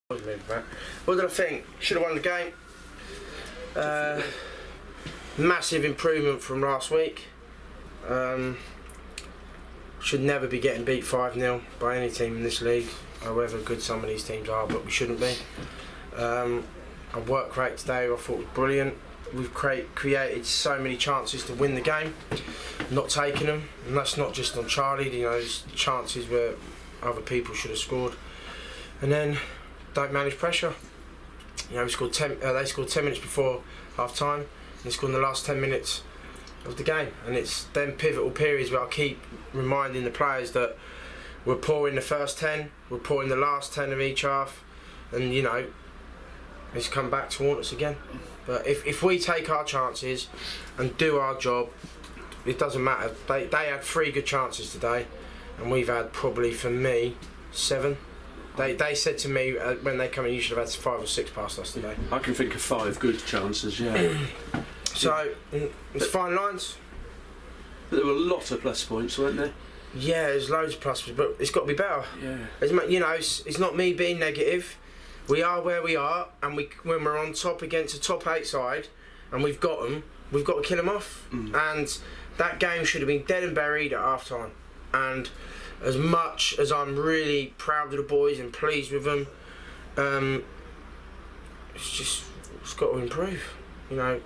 What did I think? Should have won the game. Massive improvement from last week. Should never be getting beat 5-0 by any team in this league, however good some of these teams are, but we shouldn't be. Our work rate today I thought was brilliant. We've created so many chances to win the game, not taking them, and that's not just on Charlie. You know, there's chances where other people should have scored, and then don't manage pressure. You know, we scored they scored 10 minutes before half time, and they scored in the last 10 minutes of the game. And it's them pivotal periods where I keep reminding the players that we're poor in the first 10, we're poor in the last 10 of each half, and you know, it's come back to haunt us again. But if we take our chances and do our job, it doesn't matter. They had 3 good chances today, and we've had probably, for me, 7. They said to me when they come in, you should have had 5 or 6 past us today. I can think of 5 good chances, yeah. So, it's fine lines. But there were a lot of plus points, weren't there? Yeah, there's loads of plus points, but it's got to be better. Yeah. You know, it's not me being negative. We are where we are, and when we're on top against a top 8 side, and we've got them, we've got to kill them off. And that game should have been dead and buried at half time. And as much as I'm really proud of the boys and pleased with them, it's got to improve. You know,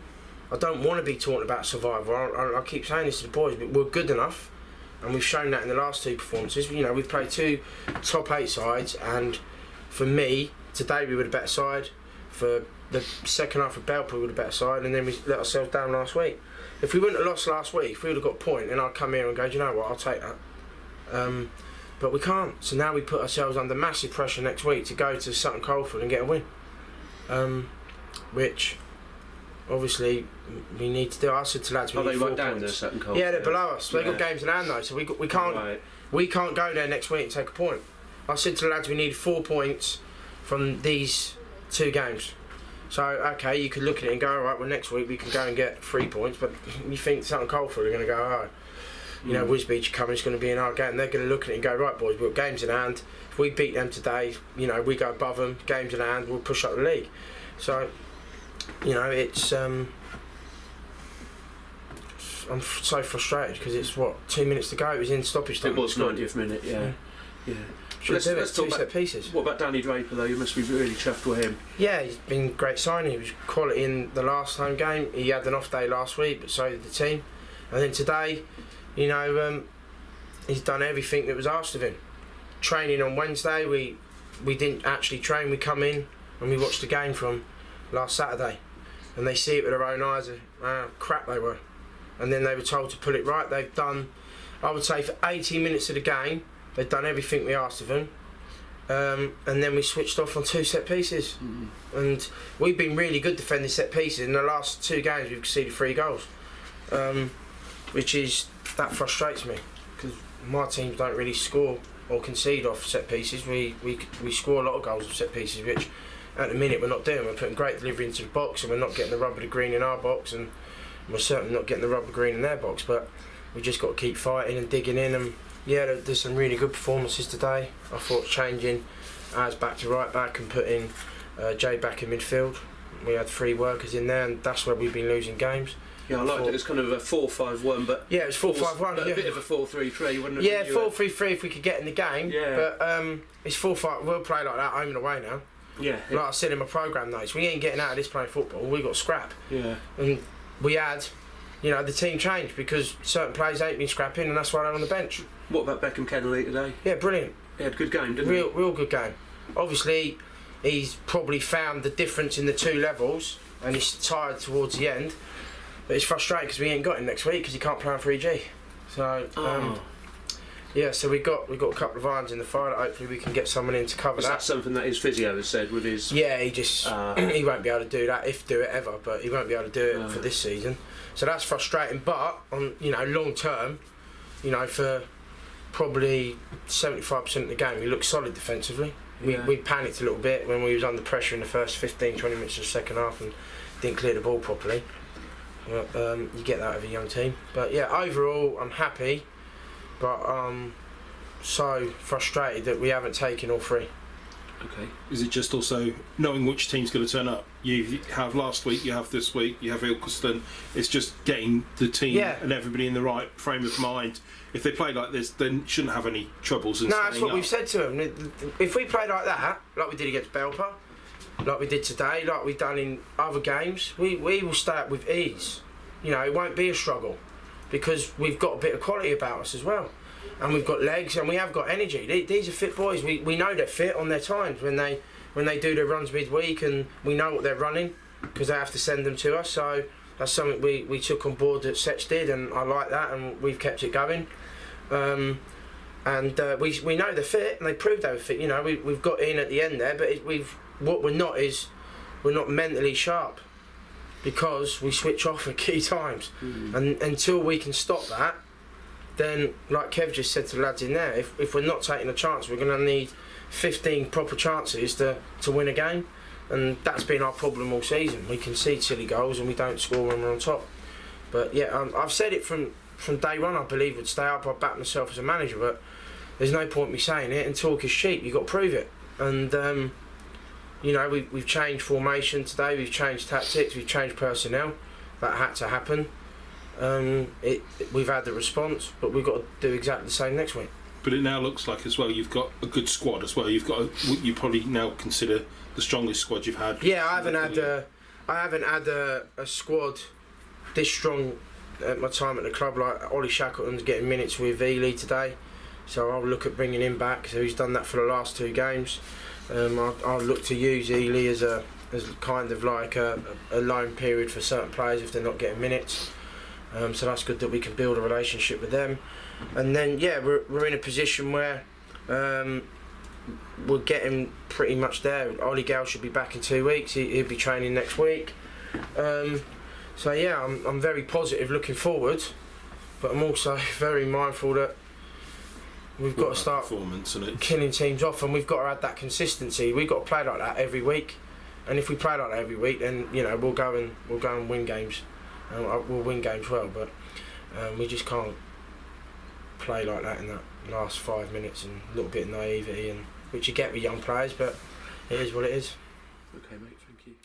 I don't want to be talking about survival. I keep saying this to the boys, but we're good enough, and we've shown that in the last 2 performances. You know, we've played 2 top 8 sides, and for me, today we were the better side. For the second half of Belper, we were the better side, and then we let ourselves down last week. If we wouldn't have lost last week, if we would have got a point, then I'd come here and go, do you know what, I'll take that. But we can't. So now we put ourselves under massive pressure next week to go to Sutton Coldfield and get a win. Which, obviously, we need to do. I said to lads, we need 4 right down points. there, Sutton Coldfield? Yeah, they're below us. They've got games in hand though, so we can't. Right. We can't go there next week and take a point. I said to the lads, we need 4 points from these 2 games. So, okay, you could look at it and go, alright, well next week we can go and get 3 points, but you think Sutton Coldfield are going to go, alright, you know, Wisbech are coming, it's going to be in our game. They're going to look at it and go, right boys, we've got games in hand. If we beat them today, you know, we go above them, games in hand, we'll push up the league. So, you know, it's, I'm so frustrated because it's, 2 minutes to go, it was in stoppage time. It was 90th minute, yeah. Let's talk about set pieces. What about Danny Draper though? You must be really chuffed with him. Yeah, he's been a great signing. He was quality in the last home game. He had an off day last week, but so did the team. And then today, you know, he's done everything that was asked of him. Training on Wednesday, we didn't actually train. We come in and we watched the game from last Saturday, and they see it with their own eyes of how crap they were. And then they were told to pull it right. They've done, I would say, for 80 minutes of the game, they've done everything we asked of them, and then we switched off on 2 set pieces. And we've been really good defending set pieces. In the last 2 games, we've conceded 3 goals, that frustrates me because my teams don't really score or concede off set pieces. We score a lot of goals off set pieces, which at the minute we're not doing. We're putting great delivery into the box, and we're not getting the rubber to green in our box, and we're certainly not getting the rubber green in their box. But we just got to keep fighting and digging in. And yeah, there's some really good performances today. I thought changing Az back to right back and putting Jay back in midfield. We had 3 workers in there, and that's where we've been losing games. Yeah, I liked it. It was kind of a 4-5-1, but yeah, it was 4-5-1. A bit of a 4-3-3, wasn't it? Yeah, 4-3-3 if we could get in the game. Yeah. But it's 4-5. We'll play like that home and away now. Yeah. Like I said in my programme notes, we ain't getting out of this playing football. We got scrap. Yeah. And we had, you know, the team changed because certain players ain't been scrapping, and that's why they're on the bench. What about Beckham Kennelly today? Yeah, brilliant. He had a good game, didn't he? Real good game. Obviously, he's probably found the difference in the 2 levels, and he's tired towards the end. But it's frustrating because we ain't got him next week because he can't play on 3G. So, yeah, so we got a couple of irons in the fire that hopefully we can get someone in to cover Is that something that his physio has said with his... Yeah, he just he won't be able to do that, if do it ever, but he won't be able to do it for this season. So that's frustrating, but on, you know, long term, you know, for probably 75% of the game, we looked solid defensively. We panicked a little bit when we was under pressure in the first 15-20 minutes of the second half and didn't clear the ball properly. But, you get that with a young team. But yeah, overall I'm happy, but so frustrated that we haven't taken all 3. Okay. Is it just also knowing which team's going to turn up? You have last week, you have this week, you have Ilkeston. It's just getting the team and everybody in the right frame of mind. If they play like this, then shouldn't have any troubles. No, that's what we've said to them. If we play like that, like we did against Belper, like we did today, like we've done in other games, we will stay up with ease. You know, it won't be a struggle because we've got a bit of quality about us as well. And we've got legs and we have got energy. These are fit boys. We know they're fit on their times when they do their runs midweek, and we know what they're running because they have to send them to us. So that's something we took on board that Setch did, and I like that, and we've kept it going. We know they're fit, and they proved they were fit. You know, we've got in at the end there, but what we're not is we're not mentally sharp because we switch off at key times, and until we can stop that. Then, like Kev just said to the lads in there, if we're not taking a chance, we're going to need 15 proper chances to win a game, and that's been our problem all season. We concede silly goals and we don't score when we're on top. But yeah, I've said it from day one. I believe we'd stay up. I back myself as a manager, but there's no point me saying it. And talk is cheap. You've got to prove it. And you know, we've changed formation today. We've changed tactics. We've changed personnel. That had to happen. We've had the response, but we've got to do exactly the same next week. But it now looks like as well you've got a good squad as well. You've got what you probably now consider the strongest squad you've had. Yeah, I haven't had a squad this strong at my time at the club. Like Ollie Shackleton's getting minutes with Ely today, so I'll look at bringing him back. So he's done that for the last 2 games. I'll look to use Ely as kind of like a loan period for certain players if they're not getting minutes. So that's good that we can build a relationship with them. And then we're in a position where we're getting pretty much there. Ollie Gale should be back in 2 weeks. He'll be training next week. So yeah, I'm very positive looking forward, but I'm also very mindful that we've got to start killing teams off, and we've got to add that consistency. We've got to play like that every week, and if we play like that every week, then you know we'll go and win games. We'll win games well, but we just can't play like that in that last 5 minutes and a little bit of naivety, and which you get with young players, but it is what it is. Okay, mate, thank you.